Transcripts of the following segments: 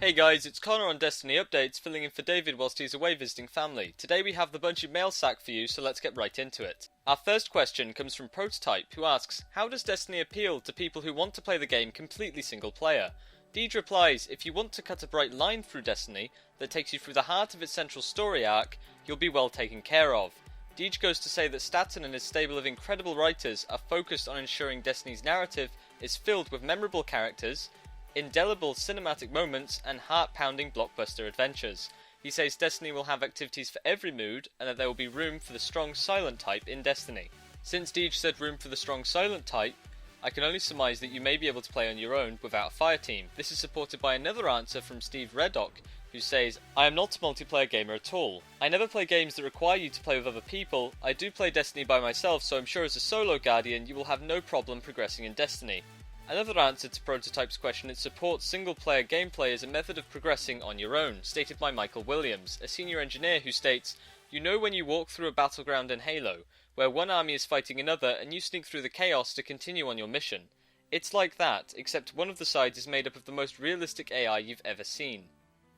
Hey guys, it's Connor on Destiny Updates, filling in for David whilst he's away visiting family. Today we have the Bungie Mail Sack for you, so let's get right into it. Our first question comes from Prototype, who asks, how does Destiny appeal to people who want to play the game completely single player? Deej replies, if you want to cut a bright line through Destiny that takes you through the heart of its central story arc, you'll be well taken care of. Deej goes to say that Staten and his stable of incredible writers are focused on ensuring Destiny's narrative is filled with memorable characters, indelible cinematic moments, and heart-pounding blockbuster adventures. He says Destiny will have activities for every mood, and that there will be room for the strong silent type in Destiny. Since Deej said room for the strong silent type, I can only surmise that you may be able to play on your own without a fire team. This is supported by another answer from Steve Reddock, who says, I am not a multiplayer gamer at all. I never play games that require you to play with other people. I do play Destiny by myself, so I'm sure as a solo guardian you will have no problem progressing in Destiny. Another answer to Prototype's question is supports single-player gameplay as a method of progressing on your own, stated by Michael Williams, a senior engineer who states, you know when you walk through a battleground in Halo, where one army is fighting another and you sneak through the chaos to continue on your mission. It's like that, except one of the sides is made up of the most realistic AI you've ever seen.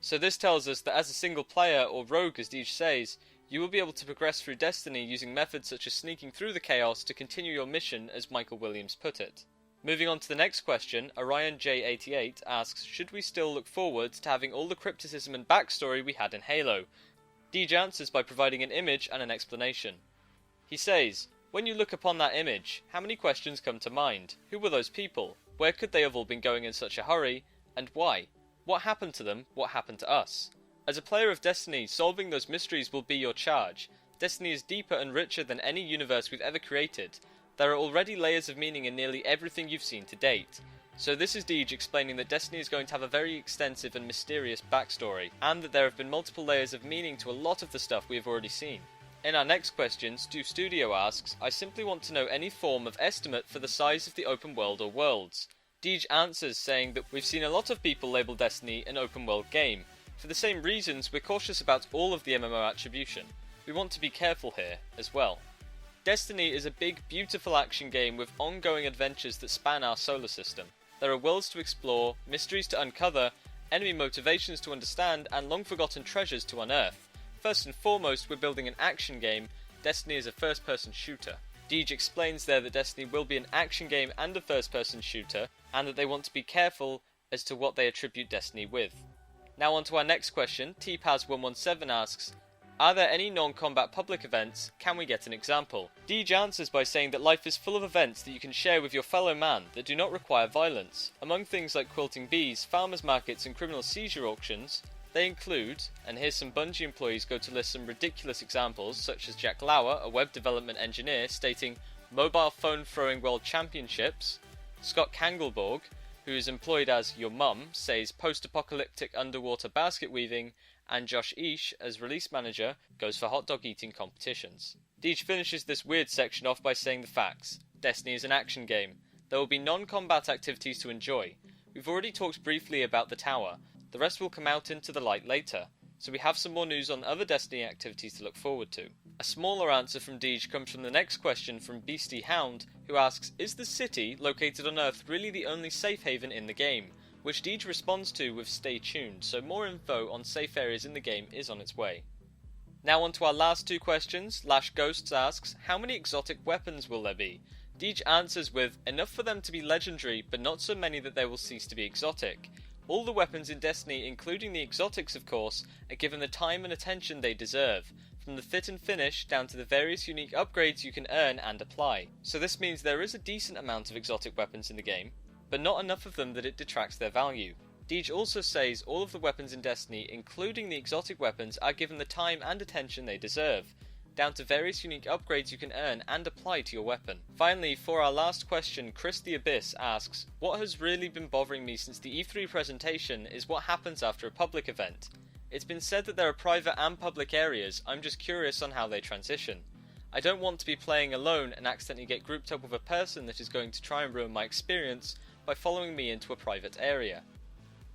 So this tells us that as a single player, or rogue as Deej says, you will be able to progress through Destiny using methods such as sneaking through the chaos to continue your mission, as Michael Williams put it. Moving on to the next question, Orion J88 asks, should we still look forward to having all the crypticism and backstory we had in Halo? Deej answers by providing an image and an explanation. He says, when you look upon that image, how many questions come to mind? Who were those people? Where could they have all been going in such a hurry? And why? What happened to them? What happened to us? As a player of Destiny, solving those mysteries will be your charge. Destiny is deeper and richer than any universe we've ever created. There are already layers of meaning in nearly everything you've seen to date. So this is Deej explaining that Destiny is going to have a very extensive and mysterious backstory, and that there have been multiple layers of meaning to a lot of the stuff we have already seen. In our next question, Stu Studio asks, I simply want to know any form of estimate for the size of the open world or worlds. Deej answers saying that we've seen a lot of people label Destiny an open world game. For the same reasons, we're cautious about all of the MMO attribution. We want to be careful here as well. Destiny is a big, beautiful action game with ongoing adventures that span our solar system. There are worlds to explore, mysteries to uncover, enemy motivations to understand, and long-forgotten treasures to unearth. First and foremost, we're building an action game. Destiny is a first-person shooter. Deej explains there that Destiny will be an action game and a first-person shooter, and that they want to be careful as to what they attribute Destiny with. Now on to our next question. TPaz117 asks, are there any non-combat public events? Can we get an example? Deej answers by saying that life is full of events that you can share with your fellow man that do not require violence. Among things like quilting bees, farmers markets and criminal seizure auctions, they include, and here's some Bungie employees go to list some ridiculous examples, such as Jack Lauer, a web development engineer, stating mobile phone throwing world championships, Scott Kangelborg, who is employed as your mum, says post-apocalyptic underwater basket weaving, and Josh Ish, as release manager, goes for hot dog eating competitions. Deej finishes this weird section off by saying the facts. Destiny is an action game. There will be non-combat activities to enjoy. We've already talked briefly about the tower. The rest will come out into the light later, so we have some more news on other Destiny activities to look forward to. A smaller answer from Deej comes from the next question from Beastie Hound, who asks, is the city located on Earth really the only safe haven in the game? Which Deej responds to with stay tuned, so more info on safe areas in the game is on its way. Now on to our last two questions. Lash Ghosts asks, how many exotic weapons will there be? Deej answers with, enough for them to be legendary, but not so many that they will cease to be exotic. All the weapons in Destiny, including the exotics of course, are given the time and attention they deserve, from the fit and finish down to the various unique upgrades you can earn and apply. So this means there is a decent amount of exotic weapons in the game, but not enough of them that it detracts their value. Deej also says all of the weapons in Destiny, including the exotic weapons, are given the time and attention they deserve, down to various unique upgrades you can earn and apply to your weapon. Finally, for our last question, Chris the Abyss asks, what has really been bothering me since the E3 presentation is what happens after a public event. It's been said that there are private and public areas. I'm just curious on how they transition. I don't want to be playing alone and accidentally get grouped up with a person that is going to try and ruin my experience by following me into a private area.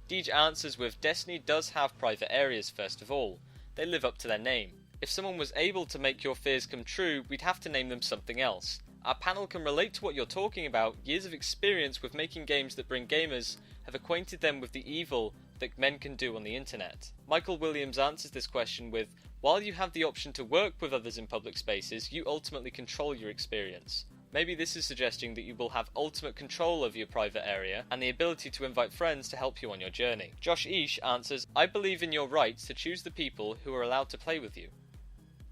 Deej answers with, Destiny does have private areas first of all. They live up to their name. If someone was able to make your fears come true, we'd have to name them something else. Our panel can relate to what you're talking about. Years of experience with making games that bring gamers have acquainted them with the evil that men can do on the internet? Michael Williams answers this question with, while you have the option to work with others in public spaces, you ultimately control your experience. Maybe this is suggesting that you will have ultimate control over your private area and the ability to invite friends to help you on your journey. Josh Ish answers, I believe in your rights to choose the people who are allowed to play with you.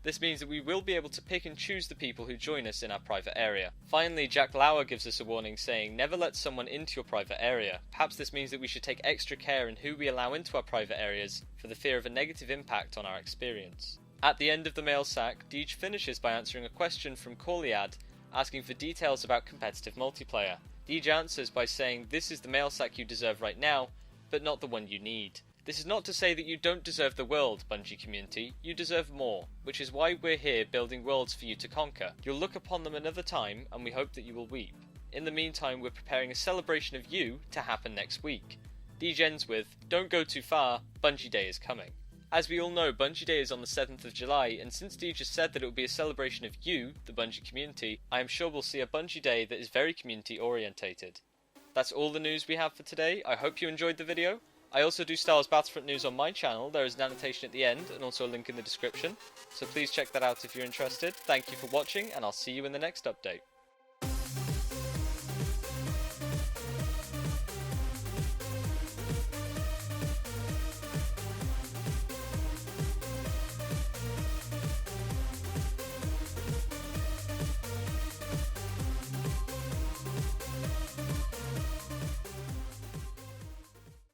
This means that we will be able to pick and choose the people who join us in our private area. Finally, Jack Lauer gives us a warning saying, never let someone into your private area. Perhaps this means that we should take extra care in who we allow into our private areas for the fear of a negative impact on our experience. At the end of the mail sack, Deej finishes by answering a question from Corliad, asking for details about competitive multiplayer. Deej answers by saying, this is the mail sack you deserve right now, but not the one you need. This is not to say that you don't deserve the world, Bungie community, you deserve more, which is why we're here building worlds for you to conquer. You'll look upon them another time, and we hope that you will weep. In the meantime, we're preparing a celebration of you to happen next week. Deej ends with, don't go too far, Bungie Day is coming. As we all know, Bungie Day is on the 7th of July, and since Deej has said that it will be a celebration of you, the Bungie community, I am sure we'll see a Bungie Day that is very community orientated. That's all the news we have for today. I hope you enjoyed the video. I also do Star Wars Battlefront news on my channel. There is an annotation at the end and also a link in the description, so please check that out if you're interested. Thank you for watching, and I'll see you in the next update.